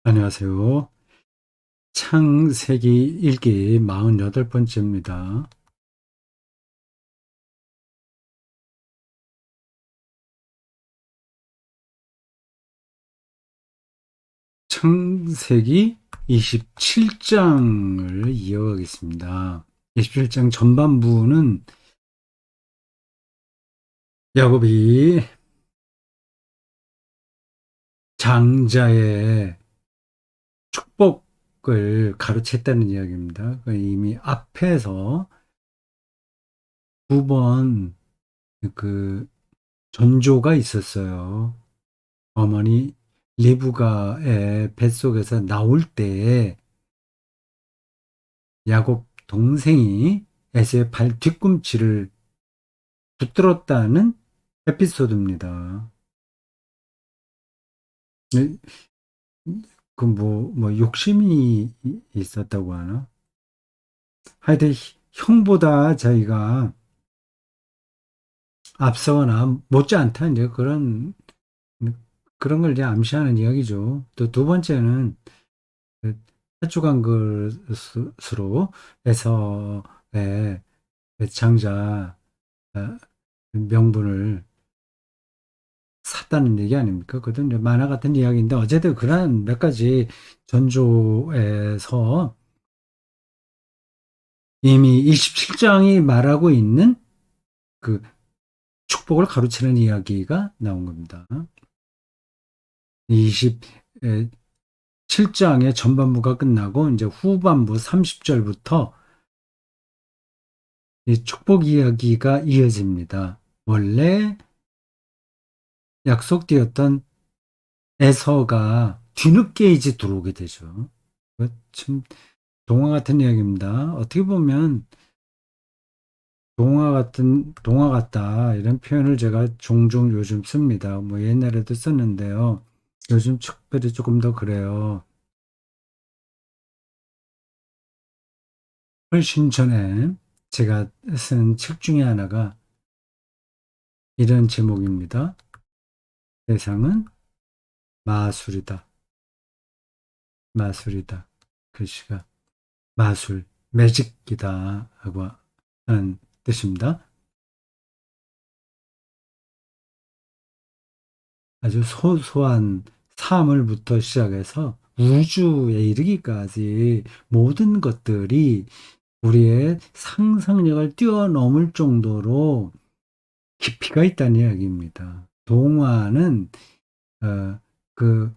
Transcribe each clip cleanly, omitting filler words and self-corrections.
안녕하세요. 창세기 읽기 48번째입니다. 창세기 27장을 이어가겠습니다. 27장 전반부는 야곱이 장자의 축복을 가르쳤다는 이야기입니다. 이미 앞에서 두 번 그 전조가 있었어요. 어머니 리브가의 뱃속에서 나올 때에 야곱 동생이 에서의 발 뒤꿈치를 붙들었다는 에피소드입니다. 네, 욕심이 있었다고 하나? 하여튼, 형보다 자기가 앞서거나 못지않다, 이제 그런 걸 이제 암시하는 이야기죠. 또 두 번째는, 그 햇주간 것으로 에서의 장자 명분을 샀다는 얘기 아닙니까? 그것은 이제 만화 같은 이야기인데 어쨌든 그런 몇 가지 전조에서 이미 27장이 말하고 있는 그 축복을 가로채는 이야기가 나온 겁니다. 27장의 전반부가 끝나고 이제 후반부 30절부터 이 축복 이야기가 이어집니다. 원래 약속되었던 에서가 뒤늦게 이제 들어오게 되죠. 참 동화 같은 이야기입니다. 어떻게 보면 동화 같다 이런 표현을 제가 종종 요즘 씁니다. 뭐 옛날에도 썼는데요. 요즘 특별히 조금 더 그래요. 훨씬 전에 제가 쓴 책 중에 하나가 이런 제목입니다. 세상은 마술이다. 마술이다. 글씨가 마술, 매직이다 하고 하는 뜻입니다. 아주 소소한 사물부터 시작해서 우주에 이르기까지 모든 것들이 우리의 상상력을 뛰어넘을 정도로 깊이가 있다는 이야기입니다. 동화는 어, 그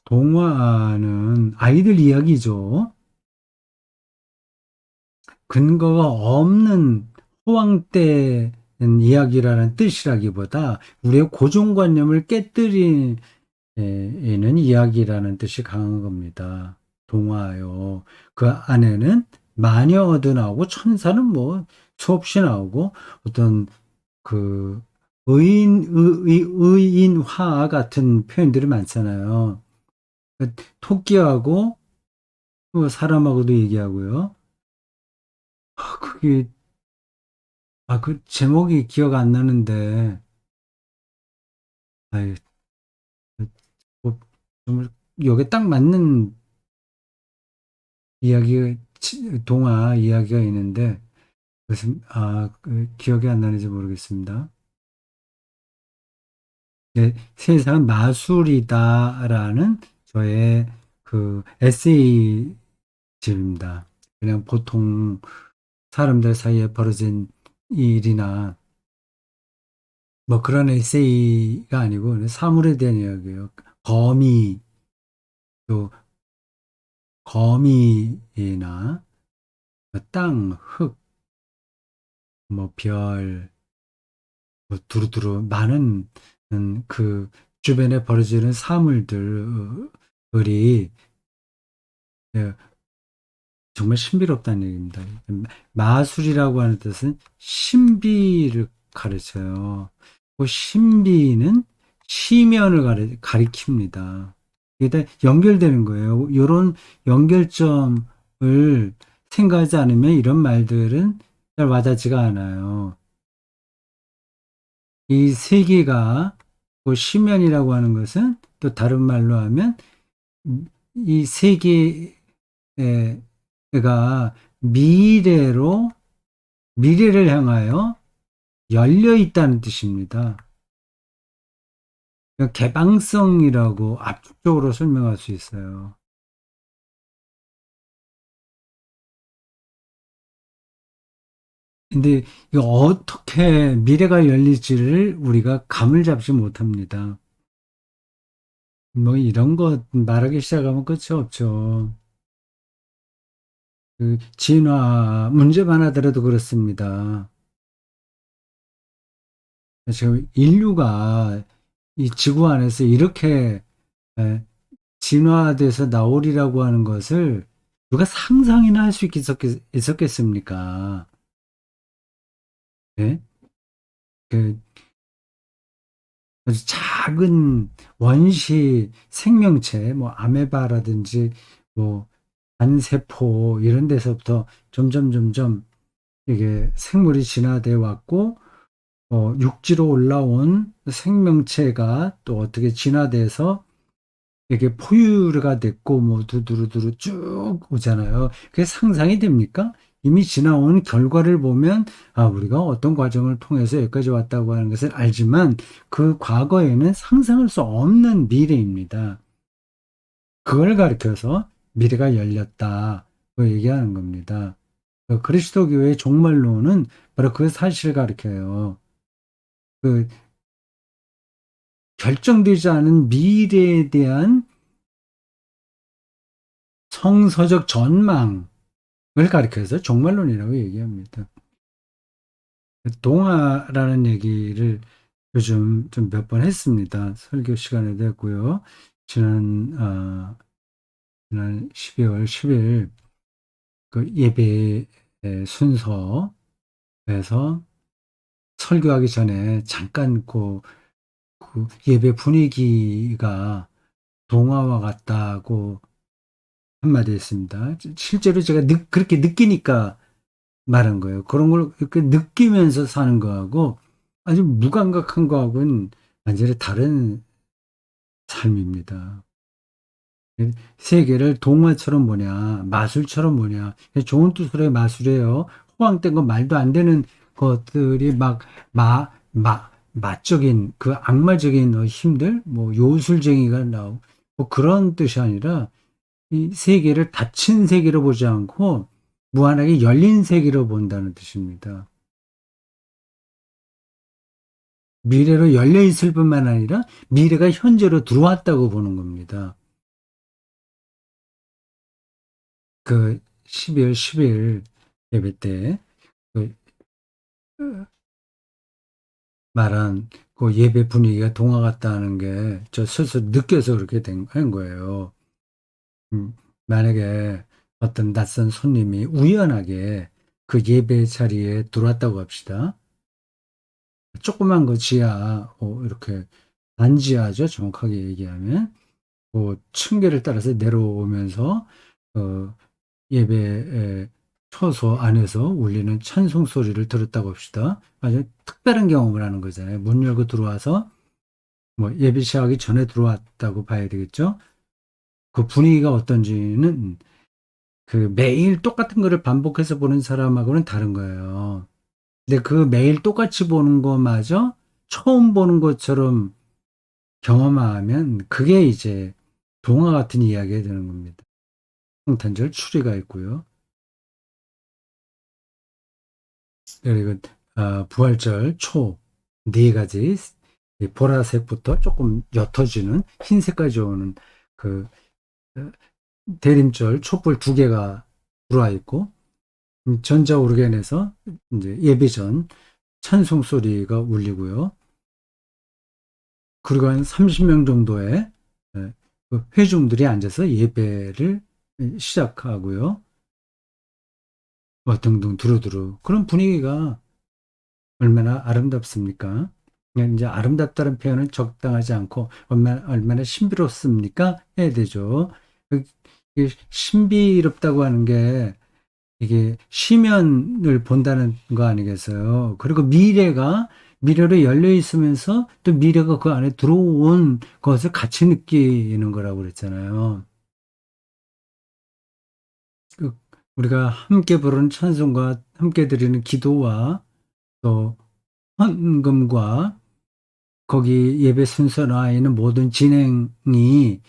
동화는 아이들 이야기죠. 근거가 없는 호황된 이야기라는 뜻이라기보다 우리의 고정관념을 깨뜨리는 이야기라는 뜻이 강한 겁니다. 동화요. 그 안에는 마녀도 나오고 천사는 뭐 수없이 나오고 어떤 그 의인화 같은 표현들이 많잖아요. 토끼하고 또 사람하고도 얘기하고요. 그게 그 제목이 기억 안 나는데 아이 뭐 정말 여기에 딱 맞는 이야기 동화 이야기가 있는데 무슨 기억이 안 나는지 모르겠습니다. 네, 세상은 마술이다라는 저의 그 에세이집입니다. 그냥 보통 사람들 사이에 벌어진 일이나 뭐 그런 에세이가 아니고 사물에 대한 이야기예요. 거미, 또 거미나 땅, 흙, 뭐 별, 뭐 두루두루 많은 그 주변에 벌어지는 사물들이 예, 정말 신비롭다는 얘기입니다. 마술이라고 하는 뜻은 신비를 가르쳐요. 그 신비는 시면을 가리킵니다. 이게 다 연결되는 거예요. 이런 연결점을 생각하지 않으면 이런 말들은 잘 와닿지가 않아요. 이 세계가 그 시면이라고 하는 것은 또 다른 말로 하면 이 세계가 미래로, 미래를 향하여 열려 있다는 뜻입니다. 개방성이라고 압축적으로 설명할 수 있어요. 근데 이거 어떻게 미래가 열릴지를 우리가 감을 잡지 못합니다. 뭐 이런 거 말하기 시작하면 끝이 없죠. 그 진화 문제만 하더라도 그렇습니다. 지금 인류가 이 지구 안에서 이렇게 에, 진화돼서 나오리라고 하는 것을 누가 상상이나 할 수 있었겠습니까? 예? 그 아주 작은 원시 생명체, 뭐 아메바라든지 뭐 단세포 이런 데서부터 점점 이게 생물이 진화돼 왔고, 육지로 올라온 생명체가 또 어떻게 진화돼서 이게 포유류가 됐고, 뭐 두두루두루 쭉 오잖아요. 그게 상상이 됩니까? 이미 지나온 결과를 보면, 아, 우리가 어떤 과정을 통해서 여기까지 왔다고 하는 것을 알지만, 그 과거에는 상상할 수 없는 미래입니다. 그걸 가리켜서 미래가 열렸다. 고 얘기하는 겁니다. 그리스도교의 종말론은 바로 그 사실을 가리켜요. 그 결정되지 않은 미래에 대한 성서적 전망을 가리켜서 종말론이라고 얘기합니다. 동화라는 얘기를 요즘 좀 몇 번 했습니다. 설교 시간에도 했고요. 지난 12월 10일 그 예배 순서에서 설교하기 전에 잠깐 그 예배 분위기가 동화와 같다고 한마디 했습니다. 실제로 제가 그렇게 느끼니까 말한 거예요. 그런 걸 이렇게 느끼면서 사는 거하고 아주 무감각한 거하고는 완전히 다른 삶입니다. 세계를 동화처럼 보냐, 마술처럼 보냐, 좋은 뜻으로의 마술이에요. 호황된 거 말도 안 되는 것들이 막, 마적인, 그 악마적인 힘들, 뭐 요술쟁이가 나오고, 뭐 그런 뜻이 아니라 이 세계를 닫힌 세계로 보지 않고 무한하게 열린 세계로 본다는 뜻입니다. 미래로 열려 있을 뿐만 아니라 미래가 현재로 들어왔다고 보는 겁니다. 그 12월 10일 예배 때 그 말한 그 예배 분위기가 동화 같다는 게 저 스스로 느껴서 그렇게 한 거예요. 음, 만약에 어떤 낯선 손님이 우연하게 그 예배 자리에 들어왔다고 합시다. 조그만 거 지하, 이렇게 반지하죠. 정확하게 얘기하면. 그 층계를 따라서 내려오면서, 어, 예배 처소 안에서 울리는 찬송 소리를 들었다고 합시다. 아주 특별한 경험을 하는 거잖아요. 문 열고 들어와서 뭐 예배 시작하기 전에 들어왔다고 봐야 되겠죠. 그 분위기가 어떤지는 그 매일 똑같은 거를 반복해서 보는 사람하고는 다른 거예요. 근데 그 매일 똑같이 보는 거마저 처음 보는 것처럼 경험하면 그게 이제 동화 같은 이야기가 되는 겁니다. 성탄절 추리가 있고요. 그리고 부활절 초 네 가지 보라색부터 조금 옅어지는 흰색까지 오는 그 어, 대림절 촛불 두 개가 들어와 있고 전자 오르겐에서 이제 예배 전 찬송 소리가 울리고요. 그리고 한 30명 정도의 그 회중들이 앉아서 예배를 시작하고요. 등등 두루두루 그런 분위기가 얼마나 아름답습니까? 이제 아름답다는 표현은 적당하지 않고 얼마나 신비롭습니까? 해야 되죠. 그- 이게 신비롭다고 하는 게 이게 시면을 본다는 거 아니겠어요? 그리고 미래로 열려 있으면서 또 미래가 그 안에 들어온 것을 같이 느끼는 거라고 그랬잖아요. 우리가 함께 부르는 찬송과 함께 드리는 기도와 또 헌금과 거기 예배 순서 나와 있는 모든 진행이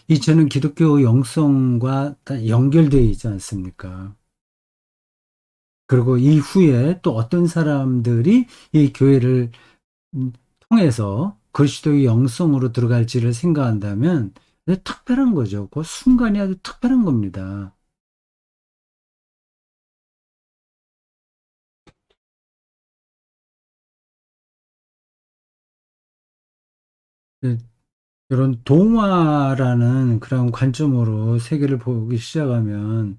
이처는 기독교 영성과 다 연결되어 있지 않습니까? 그리고 이후에 또 어떤 사람들이 이 교회를 통해서 그리스도의 영성으로 들어갈지를 생각한다면 특별한 거죠. 그 순간이 아주 특별한 겁니다. 네, 이런 동화라는 그런 관점으로 세계를 보기 시작하면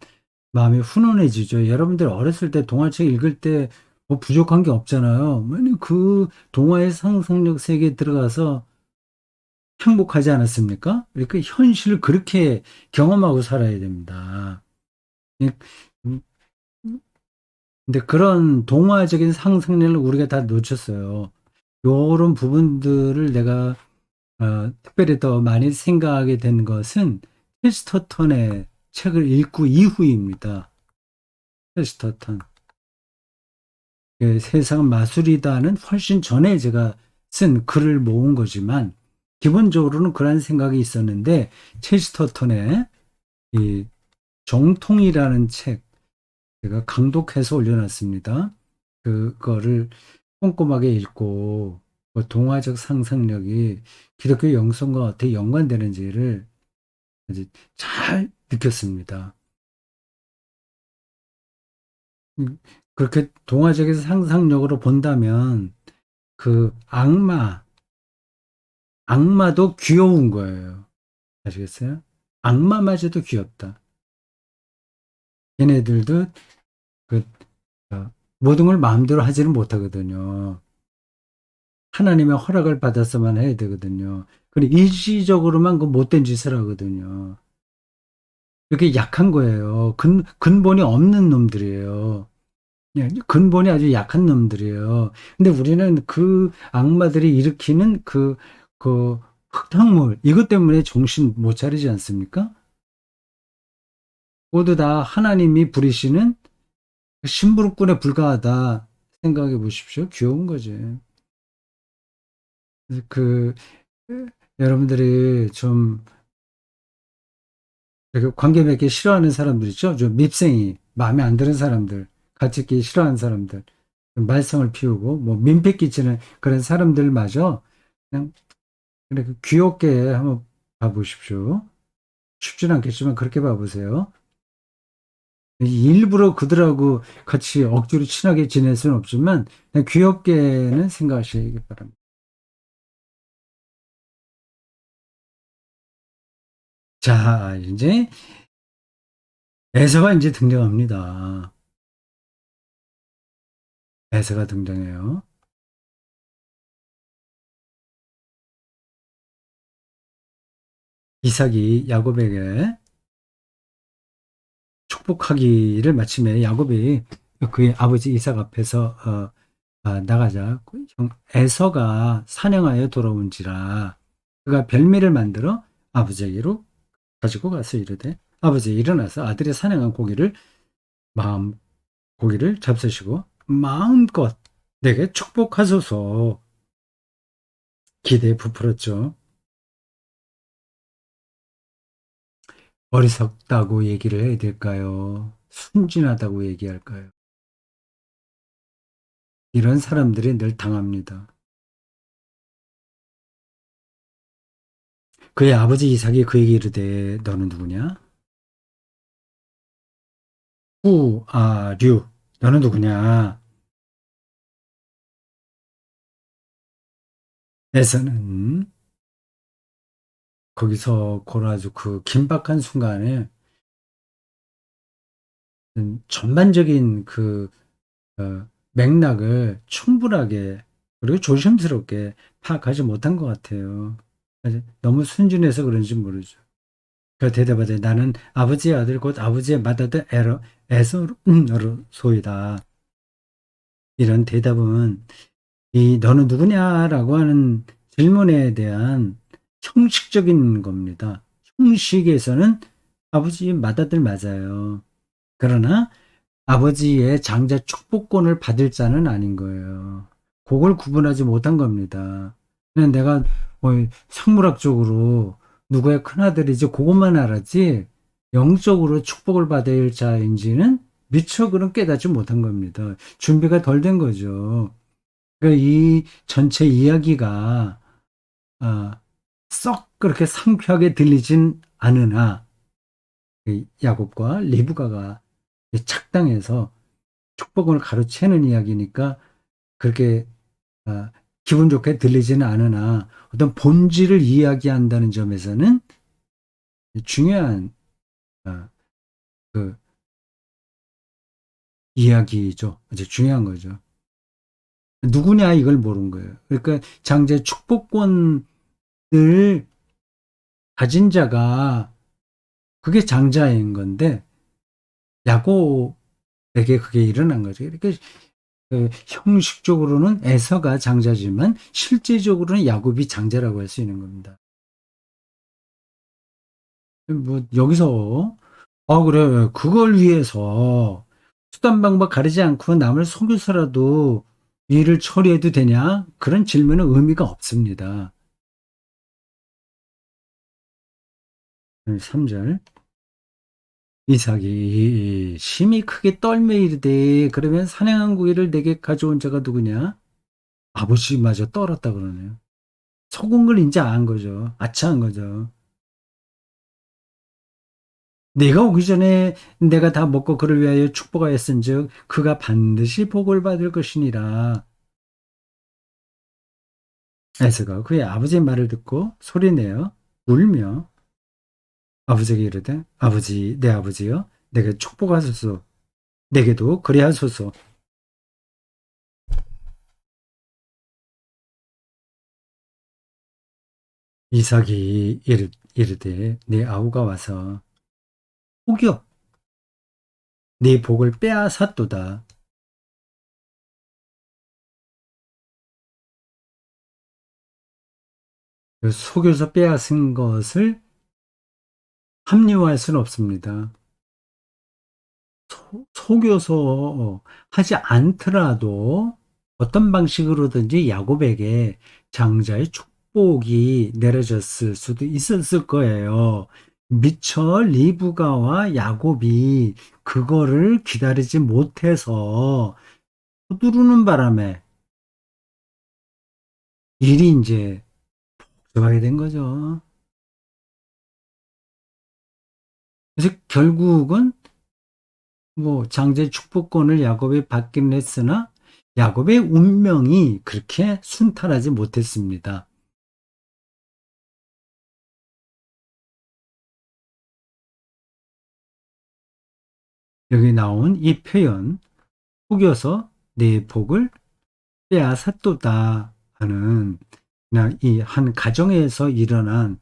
마음이 훈훈해지죠. 여러분들 어렸을 때 동화책 읽을 때 뭐 부족한 게 없잖아요. 그 동화의 상상력 세계에 들어가서 행복하지 않았습니까? 그러니까 현실을 그렇게 경험하고 살아야 됩니다. 이- 음, 근데 그런 동화적인 상상력을 우리가 다 놓쳤어요. 요런 부분들을 내가 특별히 더 많이 생각하게 된 것은 체스터턴의 책을 읽고 이후입니다. 체스터턴. 세상은 마술이다는 훨씬 전에 제가 쓴 글을 모은 거지만 기본적으로는 그런 생각이 있었는데 체스터턴의 이 정통이라는 책 제가 강독해서 올려놨습니다. 그거를 꼼꼼하게 읽고 그 동화적 상상력이 기독교 영성과 어떻게 연관되는지를 아주 잘 느꼈습니다. 음, 그렇게 동화적인 상상력으로 본다면 그 악마도 귀여운 거예요. 아시겠어요? 악마마저도 귀엽다. 얘네들도 그 모든 걸 마음대로 하지는 못하거든요. 하나님의 허락을 받아서만 해야 되거든요. 그리고 일시적으로만 그 못된 짓을 하거든요. 이렇게 약한 거예요. 근본이 없는 놈들이에요. 예, 근본이 아주 약한 놈들이에요. 근데 우리는 그 악마들이 일으키는 그 흙탕물, 이것 때문에 정신 못 차리지 않습니까? 모두 다 하나님이 부리시는 심부름꾼에 불과하다 생각해 보십시오. 귀여운 거지. 그, 여러분들이 좀 되게 관계 맺기 싫어하는 사람들 있죠? 좀 밉생이, 마음에 안 드는 사람들, 같이 있기 싫어하는 사람들, 말썽을 피우고, 뭐, 민폐 끼치는 그런 사람들마저 그냥 이렇게 귀엽게 한번 봐보십시오. 쉽진 않겠지만 그렇게 봐보세요. 일부러 그들하고 같이 억지로 친하게 지낼 수는 없지만, 그냥 귀엽게는 생각하시기 바랍니다. 자, 이제 에서가 이제 등장합니다. 에서가 등장해요. 이삭이 야곱에게 축복하기를 마침에 야곱이 그의 아버지 이삭 앞에서 나가자 형 에서가 사냥하여 돌아온지라 그가 별미를 만들어 아버지에게로 가지고 가서 이르되 아버지 일어나서 아들이 사냥한 고기를 잡수시고 마음껏 내게 축복하소서 기대에 부풀었죠. 어리석다고 얘기를 해야 될까요? 순진하다고 얘기할까요? 이런 사람들이 늘 당합니다. 그의 아버지 이삭이 그에게 이르되 너는 누구냐? 후아류 너는 누구냐? 에서는 거기서 고라주 그 긴박한 순간에 전반적인 맥락을 충분하게 그리고 조심스럽게 파악하지 못한 것 같아요. 너무 순진해서 그런지 모르죠. 그 대답하되 나는 아버지의 아들 곧 아버지의 맏아들 에서로소이다. 이런 대답은 이 너는 누구냐라고 하는 질문에 대한 형식적인 겁니다. 형식에서는 아버지 맏아들 맞아요. 그러나 아버지의 장자 축복권을 받을 자는 아닌 거예요. 그걸 구분하지 못한 겁니다. 그냥 내가 뭐 생물학적으로 누구의 큰아들이지 그것만 알았지 영적으로 축복을 받을 자인지는 미처 그런 깨닫지 못한 겁니다. 준비가 덜 된 거죠. 그러니까 이 전체 이야기가 썩 그렇게 상쾌하게 들리진 않으나 야곱과 리브가가 착당해서 축복을 가로채는 이야기니까 그렇게 아, 기분 좋게 들리지는 않으나 어떤 본질을 이야기한다는 점에서는 중요한 아, 그 이야기죠. 아주 중요한 거죠. 누구냐 이걸 모르는 거예요. 그러니까 장제 축복권을 가진 자가 그게 장자인 건데 야곱에게 그게 일어난 거죠. 그러니까 형식적으로는 에서가 장자지만 실제적으로는 야곱이 장자라고 할 수 있는 겁니다. 뭐 여기서 그래 그걸 위해서 수단 방법 가리지 않고 남을 속여서라도 일을 처리해도 되냐? 그런 질문은 의미가 없습니다. 3절 이삭이 심히 크게 떨며 이르되 그러면 사냥한 고기를 내게 가져온 자가 누구냐? 아버지마저 떨었다 그러네요. 속은 걸 이제 안 거죠. 아차한 거죠. 내가 오기 전에 내가 다 먹고 그를 위하여 축복하였은즉 그가 반드시 복을 받을 것이니라. 에스가 그의 아버지의 말을 듣고 소리내어 울며 아버지에게 이르되 아버지 내 아버지여 내게 축복하소서 내게도 그리하소서. 이삭이 이르되 네 아우가 와서 혹여 네 복을 빼앗았도다. 속여서 빼앗은 것을 합리화할 수는 없습니다. 속여서 하지 않더라도 어떤 방식으로든지 야곱에게 장자의 축복이 내려졌을 수도 있었을 거예요. 미처 리브가와 야곱이 그거를 기다리지 못해서 서두르는 바람에 일이 이제 들어가게 된 거죠. 그래서 결국은 뭐 장제 축복권을 야곱이 받긴 했으나 야곱의 운명이 그렇게 순탄하지 못했습니다. 여기 나온 이 표현 속여서 내 복을 빼앗았도다 하는 그냥 이 한 가정에서 일어난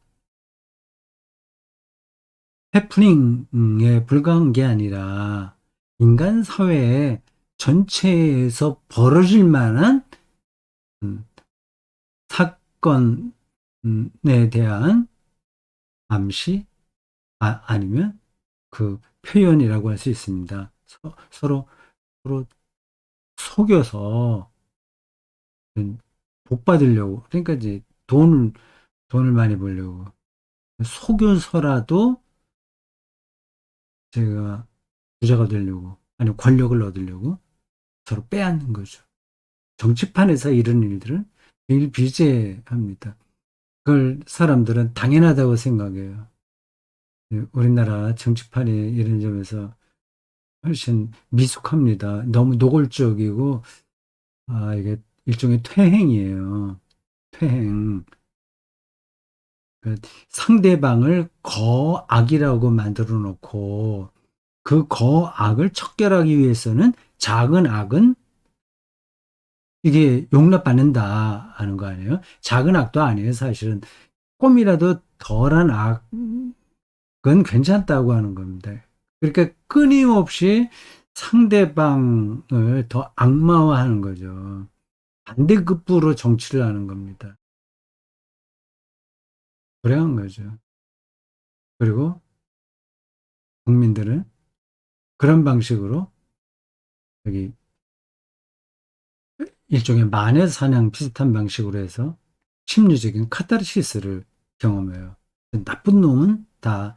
해프닝에 불과한 게 아니라 인간 사회 전체에서 벌어질 만한 음, 사건에 대한 암시 아니면 그 표현이라고 할 수 있습니다. 서로 서로 속여서 복 받으려고 그러니까 이제 돈을 많이 벌려고 속여서라도 제가 부자가 되려고 아니면 권력을 얻으려고 서로 빼앗는 거죠. 정치판에서 이런 일들은 늘 비재합니다. 그걸 사람들은 당연하다고 생각해요. 우리나라 정치판이 이런 점에서 훨씬 미숙합니다. 너무 노골적이고 이게 일종의 퇴행이에요. 퇴행. 그 상대방을 거악이라고 만들어 놓고 그 거악을 척결하기 위해서는 작은 악은 이게 용납받는다 하는 거 아니에요? 작은 악도 아니에요, 사실은. 조금이라도 덜한 악은 괜찮다고 하는 겁니다. 그러니까 끊임없이 상대방을 더 악마화하는 거죠. 반대급부로 정치를 하는 겁니다. 불행한 거죠. 그리고 국민들은 그런 방식으로 여기 일종의 만해 사냥 비슷한 방식으로 해서 심리적인 카타르시스를 경험해요. 나쁜 놈은 다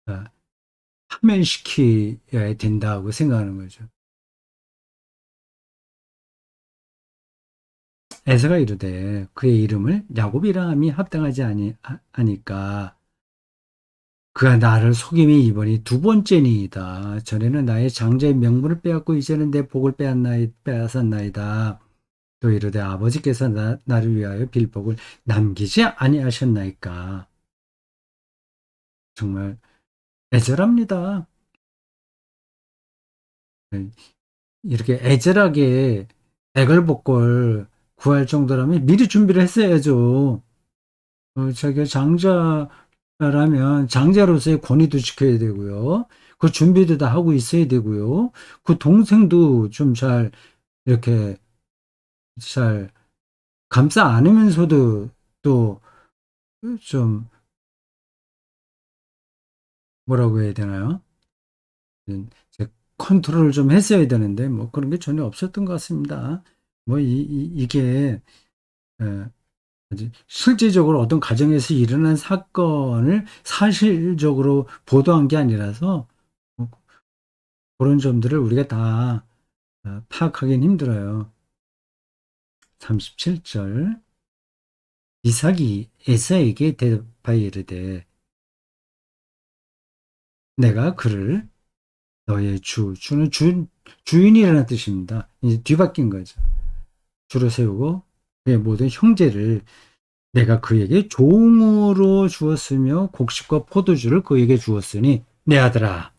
어, 파멸시켜야 된다고 생각하는 거죠. 에서가 이르되 그의 이름을 야곱이라 함이 합당하지 아니까 그가 나를 속임이 이번이 두 번째니이다. 전에는 나의 장자의 명분을 빼앗고 이제는 내 복을 빼앗았나이다. 또 이르되 아버지께서 나를 위하여 빌복을 남기지 아니하셨나이까. 정말 애절합니다. 이렇게 애절하게 애걸복걸 구할 정도라면 미리 준비를 했어야죠. 자기가 장자라면 장자로서의 권위도 지켜야 되고요. 그 준비도 다 하고 있어야 되고요. 그 동생도 좀 잘 이렇게 잘 감싸 안으면서도 또 좀 뭐라고 해야 되나요? 이제 컨트롤을 좀 했어야 되는데 뭐 그런 게 전혀 없었던 것 같습니다. 뭐 이게 실제적으로 어떤 가정에서 일어난 사건을 사실적으로 보도한 게 아니라서 뭐 그런 점들을 우리가 다 파악하기는 힘들어요. 37절 이삭이 에사에게 대답하여 이르되 내가 그를 너의 주는 주인이라는 뜻입니다. 이제 뒤바뀐 거죠. 주로 세우고 그의 모든 형제를 내가 그에게 종으로 주었으며 곡식과 포도주를 그에게 주었으니 내 아들아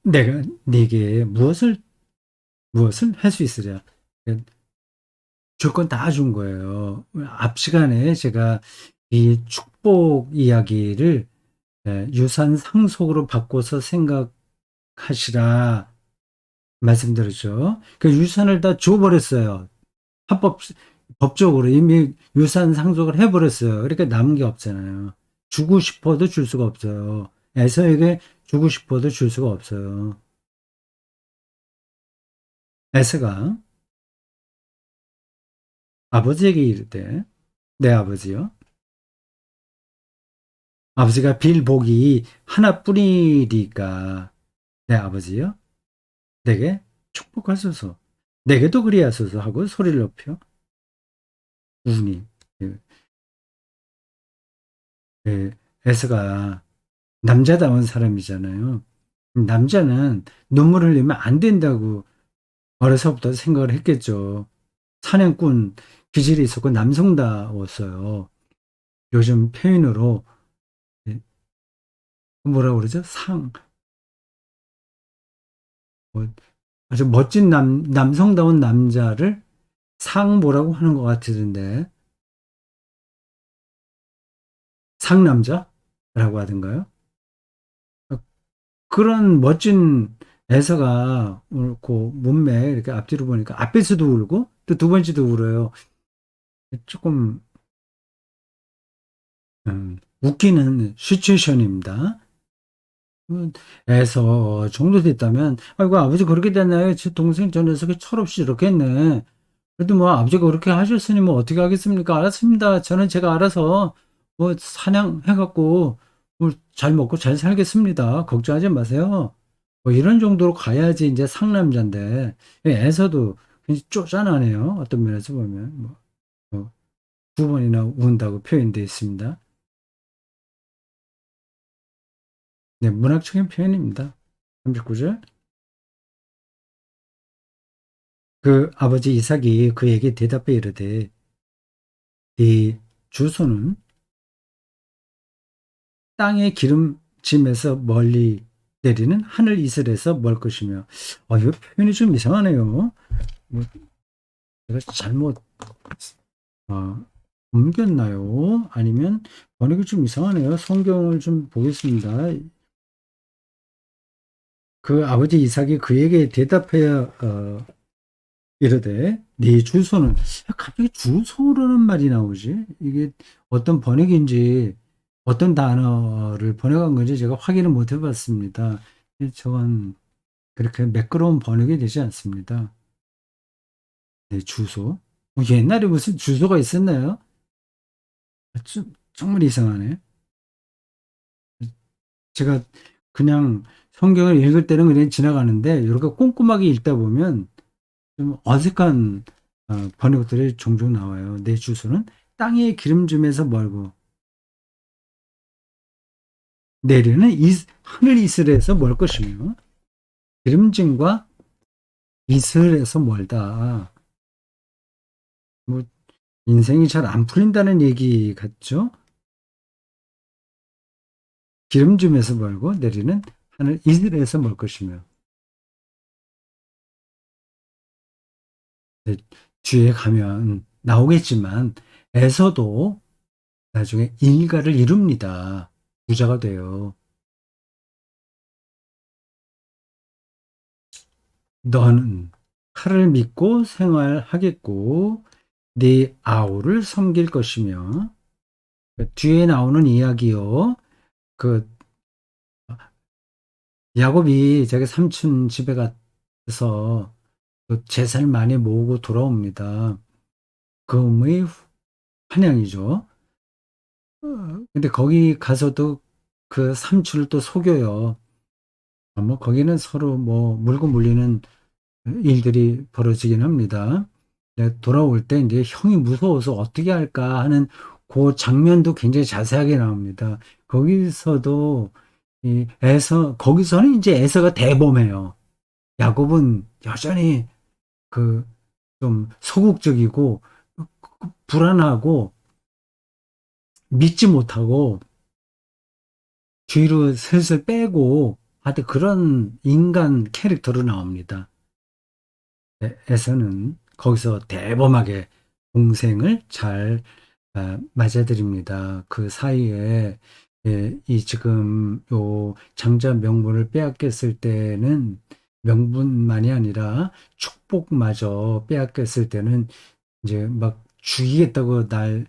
내가 네게 무엇을 할 수 있으랴. 줄 건 다 준 거예요. 앞 시간에 제가 이 축복 이야기를 유산 상속으로 바꿔서 생각하시라 말씀드렸죠. 그 유산을 다 줘버렸어요. 법적으로 이미 유산 상속을 해버렸어요. 그러니까 남은 게 없잖아요. 주고 싶어도 줄 수가 없어요. 에서에게 주고 싶어도 줄 수가 없어요. 에서가 아버지에게 이르되 내 아버지요. 아버지가 빌 복이 하나뿐이리까 내 아버지요. 내게 축복하소서. 내게도 그리하소서 하고 소리를 높여 우니. 예, 에서가 남자다운 사람이잖아요. 남자는 눈물 흘리면 안 된다고 어려서부터 생각을 했겠죠. 사냥꾼 기질이 있었고 남성다웠어요. 요즘 표현으로 예, 뭐라고 그러죠? 뭐, 아주 멋진 남성다운 남자를 뭐라고 하는 것 같으던데 상남자라고 하던가요? 그런 멋진 애서가 울고 몸매 이렇게 앞뒤로 보니까 앞에서도 울고 또 두 번째도 울어요. 조금 웃기는 시츄에이션입니다. 에서 정도 됐다면 아이고 아버지 그렇게 됐나요? 제 동생 저 녀석이 철없이 이렇게 했네. 그래도 뭐 아버지가 그렇게 하셨으니 뭐 어떻게 하겠습니까? 알았습니다. 저는 제가 알아서 뭐 사냥해갖고 뭐 잘 먹고 잘 살겠습니다. 걱정하지 마세요. 뭐 이런 정도로 가야지 이제 상남자인데 애서도 굉장히 쪼잔하네요. 어떤 면에서 보면 뭐, 두 번이나 운다고 표현되어 있습니다. 네, 문학적인 표현입니다. 39절. 그 아버지 이삭이 그에게 대답해 이르되 네 주소는 땅의 기름짐에서 멀리 내리는 하늘 이슬에서 멀 것이며 이 표현이 좀 이상하네요. 뭐 제가 잘못 어, 옮겼나요? 아니면 번역이 좀 이상하네요. 성경을 좀 보겠습니다. 그 아버지 이삭이 그에게 대답하여 이르되 네 주소는 갑자기 주소라는 말이 나오지? 이게 어떤 번역인지 어떤 단어를 번역한 건지 제가 확인을 못 해봤습니다. 저건 그렇게 매끄러운 번역이 되지 않습니다. 네, 주소. 옛날에 무슨 주소가 있었나요? 정말 이상하네. 제가 그냥 성경을 읽을 때는 그냥 지나가는데 이렇게 꼼꼼하게 읽다 보면 좀 어색한 번역들이 종종 나와요. 내 주소는 땅의 기름짐에서 멀고 내리는 하늘 이슬에서 멀 것이며 기름짐과 이슬에서 멀다. 뭐 인생이 잘 안 풀린다는 얘기 같죠? 기름짐에서 멀고 내리는 하늘 이슬에서 멀 것이며 네, 뒤에 가면 나오겠지만 에서도 나중에 일가를 이룹니다. 부자가 돼요. 너는 칼을 믿고 생활하겠고 네 아우를 섬길 것이며 뒤에 나오는 이야기요. 그 야곱이 자기 삼촌 집에 가서 그 재산을 많이 모으고 돌아옵니다. 그음의 환영이죠. 근데 거기 가서도 그 삼촌을 또 속여요. 뭐 거기는 서로 뭐 물고 물리는 일들이 벌어지긴 합니다. 네, 돌아올 때 이제 형이 무서워서 어떻게 할까 하는 그 장면도 굉장히 자세하게 나옵니다. 거기서도 거기서는 이제 에서가 대범해요. 야곱은 여전히 그 좀 소극적이고 불안하고 믿지 못하고 뒤로 슬슬 빼고 하여튼 그런 인간 캐릭터로 나옵니다. 에서는 거기서 대범하게 동생을 잘 맞아들입니다. 그 사이에 이 지금 요 장자 명분을 빼앗겼을 때는 명분만이 아니라 축복마저 빼앗겼을 때는 이제 막 죽이겠다고 날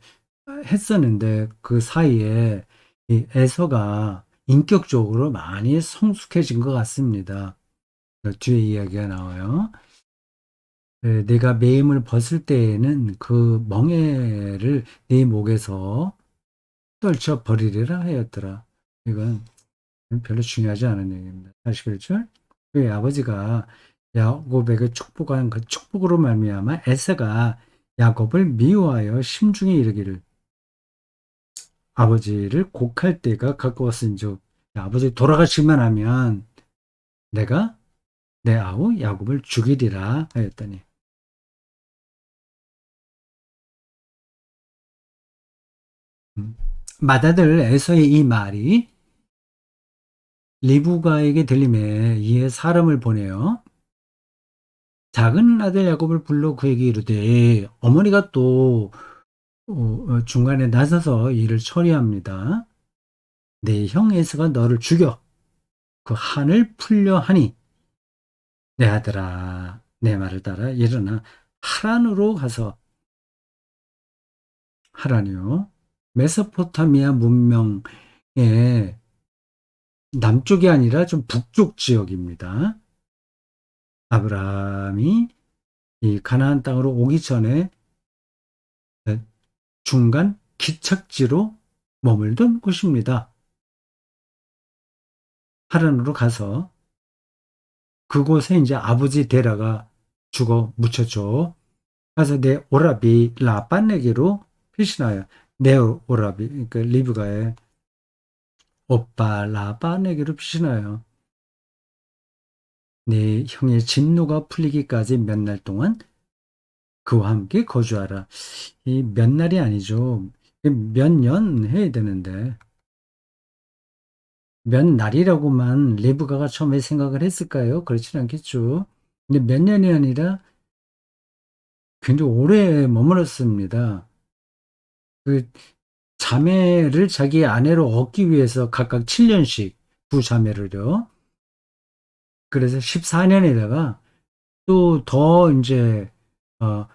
했었는데 그 사이에 이 에서가 인격적으로 많이 성숙해진 것 같습니다. 뒤에 이야기가 나와요. 내가 매임을 벗을 때에는 그 멍에를 네 목에서 떨쳐 버리리라 하였더라. 이건 별로 중요하지 않은 얘기입니다. 41절. 그 아버지가 야곱에게 축복한 그 축복으로 말미암아 에서가 야곱을 미워하여 심중에 이르기를 아버지를 곡할 때가 가까웠은즉 아버지 돌아가시기만 하면 내가 내 아우 야곱을 죽이리라 하였더니 맏아들 에서의 이 말이 리브가에게 들림에 이에 사람을 보내어 작은 아들 야곱을 불러 그에게 이르되 어머니가 또 중간에 나서서 일을 처리합니다. 내 형 에서가 너를 죽여 그 한을 풀려 하니 내 아들아 내 말을 따라 일어나 하란으로 가서 하란이요 메소포타미아 문명의 남쪽이 아니라 좀 북쪽 지역입니다. 아브라함이 이 가나안 땅으로 오기 전에 중간 기착지로 머물던 곳입니다. 하란으로 가서 그곳에 이제 아버지 데라가 죽어 묻혔죠. 그래서 내 오라비 라반에게로 피신하여 내 오라비 그러니까 리브가의 오빠 라반에게로 피신하여 내 형의 진노가 풀리기까지 몇 날 동안 그와 함께 거주하라. 이 몇 날이 아니죠. 몇 년 해야 되는데 몇 날이라고만 리브가가 처음에 생각을 했을까요? 그렇진 않겠죠. 근데 몇 년이 아니라 굉장히 오래 머물렀습니다. 그 자매를 자기 아내로 얻기 위해서 각각 7년씩 두 자매를요. 그래서 14년에다가 또 더 이제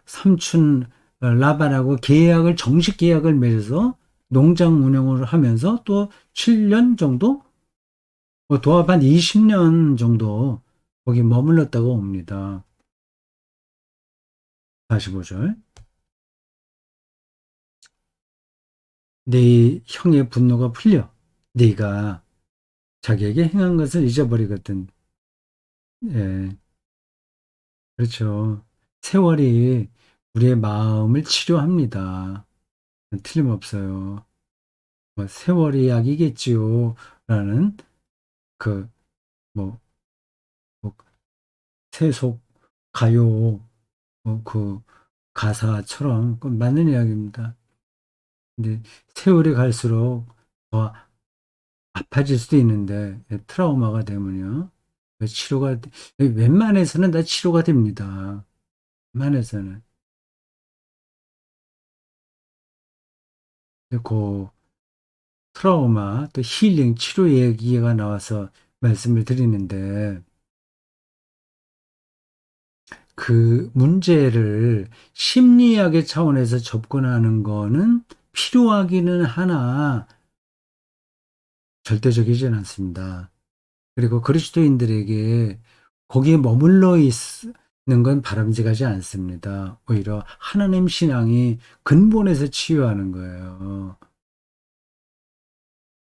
삼촌 라반하고 정식 계약을 맺어서 농장 운영을 하면서 또 7년 정도? 도합 한 20년 정도 거기 머물렀다고 옵니다. 45절. 네 형의 분노가 풀려. 네가 자기에게 행한 것을 잊어버리거든. 예, 그렇죠. 세월이 우리의 마음을 치료합니다. 틀림없어요. 뭐 세월이 약이겠지요. 라는 그, 뭐, 뭐 세속 가요, 그 가사처럼 그 맞는 이야기입니다. 근데 세월이 갈수록 더 아파질 수도 있는데, 트라우마가 되면요. 치료가, 웬만해서는 다 치료가 됩니다. 웬만해서는. 그 트라우마, 또 힐링, 치료 얘기가 나와서 말씀을 드리는데, 그 문제를 심리학의 차원에서 접근하는 거는 필요하기는 하나 절대적이진 않습니다. 그리고 그리스도인들에게 거기에 머물러 있는 건 바람직하지 않습니다. 오히려 하나님 신앙이 근본에서 치유하는 거예요.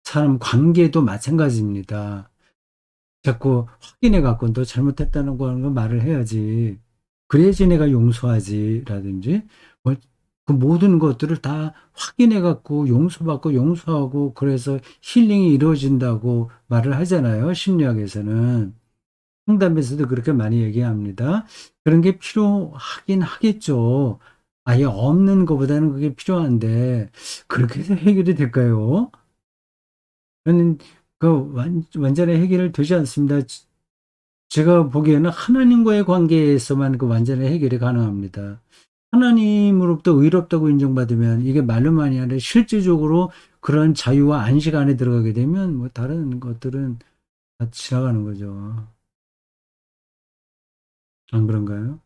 사람 관계도 마찬가지입니다. 자꾸 확인해 갖고 너 잘못했다는 거 말을 해야지. 그래야지 내가 용서하지라든지 뭐 그 모든 것들을 다 확인해 갖고 용서받고 용서하고 그래서 힐링이 이루어진다고 말을 하잖아요. 심리학에서는. 상담에서도 그렇게 많이 얘기합니다. 그런 게 필요하긴 하겠죠. 아예 없는 것보다는 그게 필요한데 그렇게 해서 해결이 될까요? 저는 그 완전히 해결을 되지 않습니다. 제가 보기에는 하나님과의 관계에서만 그 완전한 해결이 가능합니다. 하나님으로부터 의롭다고 인정받으면 이게 말로만이 아니라 실질적으로 그런 자유와 안식 안에 들어가게 되면 뭐 다른 것들은 다 지나가는 거죠. 안 그런가요?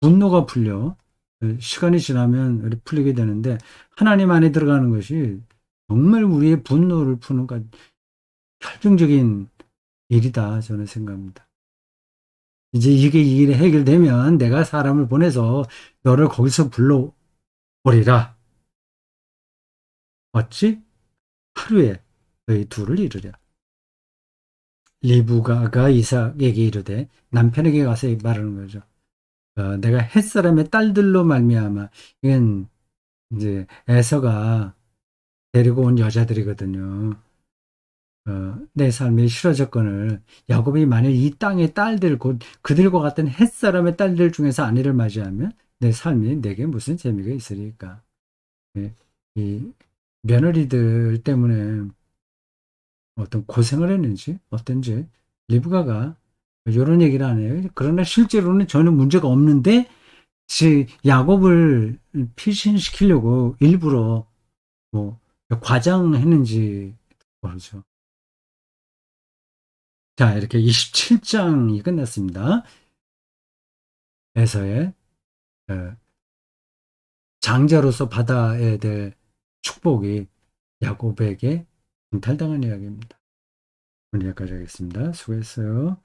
분노가 풀려. 시간이 지나면 이렇게 풀리게 되는데 하나님 안에 들어가는 것이 정말 우리의 분노를 푸는 결정적인 일이다 저는 생각합니다. 이제 이게 이 일이 해결되면 내가 사람을 보내서 너를 거기서 불러오리라. 어찌? 하루에 너희 둘을 이루랴. 리브가가 이삭에게 이르되 남편에게 가서 말하는 거죠. 내가 햇사람의 딸들로 말미암아 이건 이제 에서가 데리고 온 여자들이거든요. 내 삶의 실화 조건을 야곱이 만일 이 땅의 딸들 곧 그들과 같은 햇사람의 딸들 중에서 아내를 맞이하면 내 삶이 내게 무슨 재미가 있으리까? 예, 이 며느리들 때문에 어떤 고생을 했는지 어떤지 리브가가 이런 얘기를 안 해요. 그러나 실제로는 전혀 문제가 없는데 야곱을 피신시키려고 일부러 뭐 과장했는지 모르죠. 자, 이렇게 27장이 끝났습니다. 에서의 장자로서 받아야 될 축복이 야곱에게 탈당한 이야기입니다. 오늘 여기까지 하겠습니다. 수고했어요.